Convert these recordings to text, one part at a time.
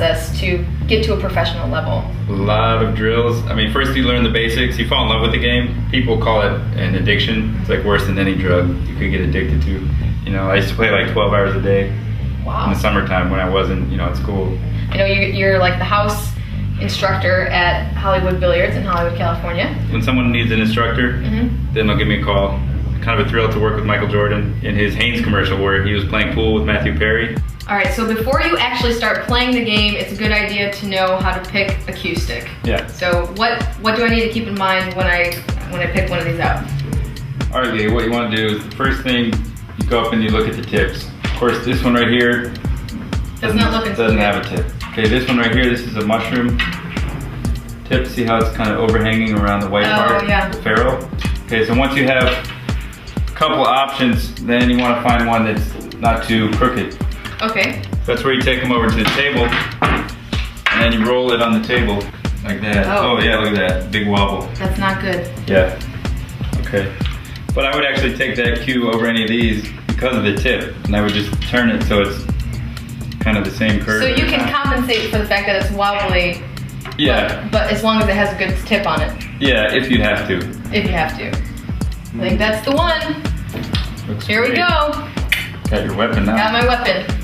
process to get to a professional level? A lot of drills. I mean, first you learn the basics, you fall in love with the game. People call it an addiction. It's like worse than any drug you could get addicted to. You know, I used to play like 12 hours a day. Wow. In the summertime when I wasn't, at school. I know you're like the house instructor at Hollywood Billiards in Hollywood, California. When someone needs an instructor, then they'll give me a call. Kind of a thrill to work with Michael Jordan in his Hanes commercial where he was playing pool with Matthew Perry. All right, so before you actually start playing the game, it's a good idea to know how to pick a cue stick. Yeah. So what do I need to keep in mind when I pick one of these out? All right, Leah, what you want to do is the first thing, you go up and you look at the tips. Of course, this one right here doesn't have a tip. Okay, this one right here, this is a mushroom tip. See how it's kind of overhanging around the white part, the ferrule? Okay, so once you have a couple options, then you want to find one that's not too crooked. Okay. That's where you take them over to the table, and then you roll it on the table like that. Oh yeah, look at that, big wobble. That's not good. Yeah, okay. But I would actually take that cue over any of these because of the tip, and I would just turn it so it's kind of the same curve. So you can compensate for the fact that it's wobbly. Yeah. But as long as it has a good tip on it. Yeah, if you'd have to. If you have to. I think that's the one. Looks Here great. we go. Got your weapon now. Got my weapon.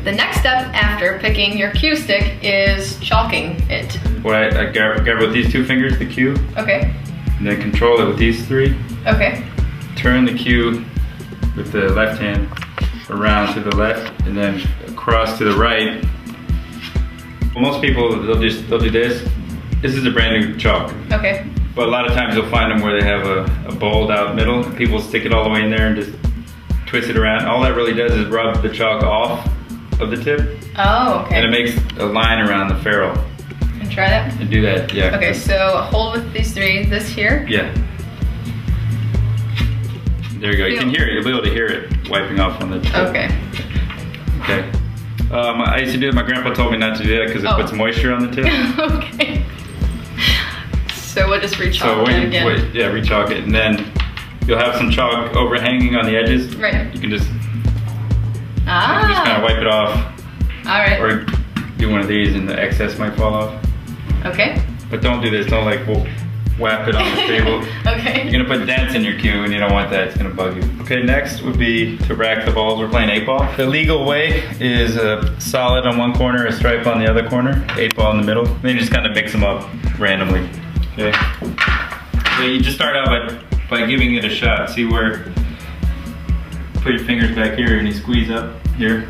The next step after picking your cue stick is chalking it. Well, I grab with these two fingers the cue. Okay. And then control it with these three. Okay. Turn the cue with the left hand around to the left and then across to the right. Well, most people, they'll do this. This is a brand new chalk. Okay. But a lot of times you'll find them where they have a bowled out middle. People stick it all the way in there and just twist it around. All that really does is rub the chalk off of the tip. Oh, okay. And it makes a line around the ferrule. Can try that? And do that, yeah. Okay, so hold with these three. This here? Yeah. There you go. You can hear it. You'll be able to hear it wiping off on the tip. Okay. Okay. I used to do it. My grandpa told me not to do that because it puts moisture on the tip. Okay. So we'll just re-chalk it again. Yeah, re-chalk it, and then you'll have some chalk overhanging on the edges. Right. You can just kind of wipe it off. All right. Or do one of these, and the excess might fall off. Okay. But don't do this. Don't like whap it on the table. Okay. You're gonna put dents in your cue and you don't want that, it's gonna bug you. Okay, next would be to rack the balls. We're playing 8-ball. The legal way is a solid on one corner, a stripe on the other corner, 8-ball in the middle. Then you just kind of mix them up randomly. Okay. So you just start out by giving it a shot. See where, put your fingers back here and you squeeze up here.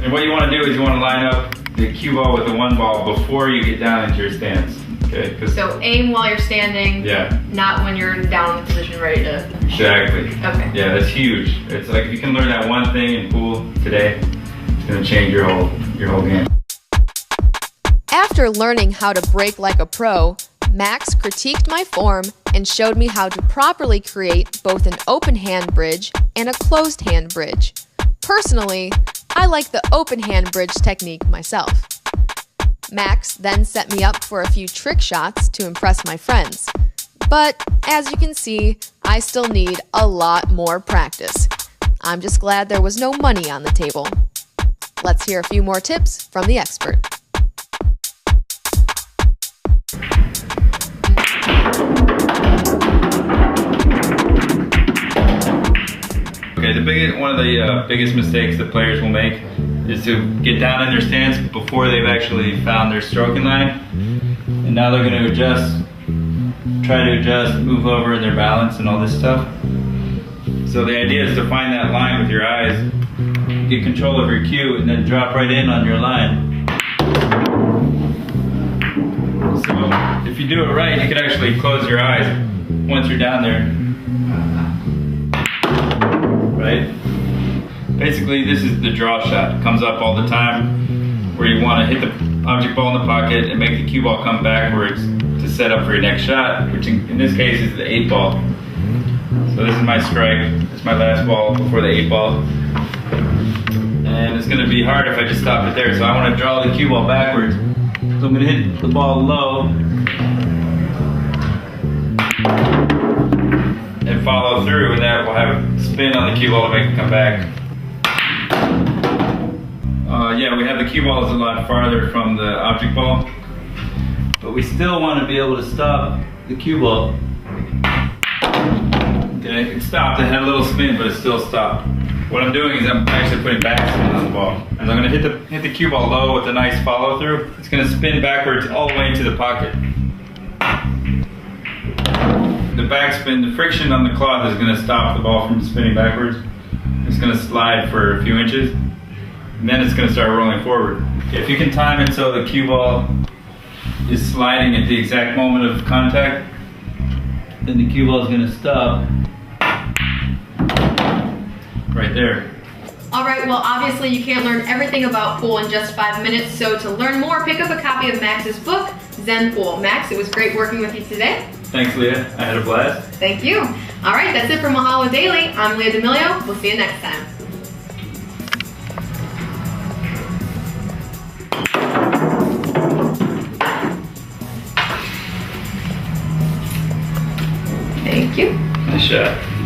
And what you wanna do is you wanna line up the cue ball with the one ball before you get down into your stance. Okay, so aim while you're standing, not when you're down in the position ready to shoot. Exactly. Okay. Yeah, that's huge. It's like if you can learn that one thing in pool today, it's gonna change your whole game. After learning how to break like a pro, Max critiqued my form and showed me how to properly create both an open hand bridge and a closed hand bridge. Personally, I like the open hand bridge technique myself. Max then set me up for a few trick shots to impress my friends. But as you can see, I still need a lot more practice. I'm just glad there was no money on the table. Let's hear a few more tips from the expert. Okay, one of the biggest mistakes that players will make is to get down in their stance before they've actually found their stroking line. And now they're going to try to adjust, move over in their balance and all this stuff. So the idea is to find that line with your eyes, get control of your cue, and then drop right in on your line. So if you do it right, you can actually close your eyes once you're down there. Right? Basically, this is the draw shot. It comes up all the time where you want to hit the object ball in the pocket and make the cue ball come backwards to set up for your next shot, which in this case is the 8-ball. So this is my strike. It's my last ball before the 8-ball. And it's going to be hard if I just stop it there. So I want to draw the cue ball backwards. So I'm going to hit the ball low and follow through, and that will have a spin on the cue ball to make it come back. Yeah, we have the cue ball is a lot farther from the object ball, but we still want to be able to stop the cue ball. Okay, it stopped. It had a little spin, but it still stopped. What I'm doing is I'm actually putting backspin on the ball. As I'm going to hit the cue ball low with a nice follow through, it's going to spin backwards all the way into the pocket. The backspin, the friction on the cloth is going to stop the ball from spinning backwards. It's going to slide for a few inches, and then it's going to start rolling forward. If you can time it so the cue ball is sliding at the exact moment of contact, then the cue ball is going to stop right there. All right, well, obviously you can't learn everything about pool in just 5 minutes, so to learn more, pick up a copy of Max's book, Zen Pool. Max, it was great working with you today. Thanks, Leah. I had a blast. Thank you. All right, that's it for Mahalo Daily. I'm Leah D'Amelio. We'll see you next time. Thank you. Nice shot.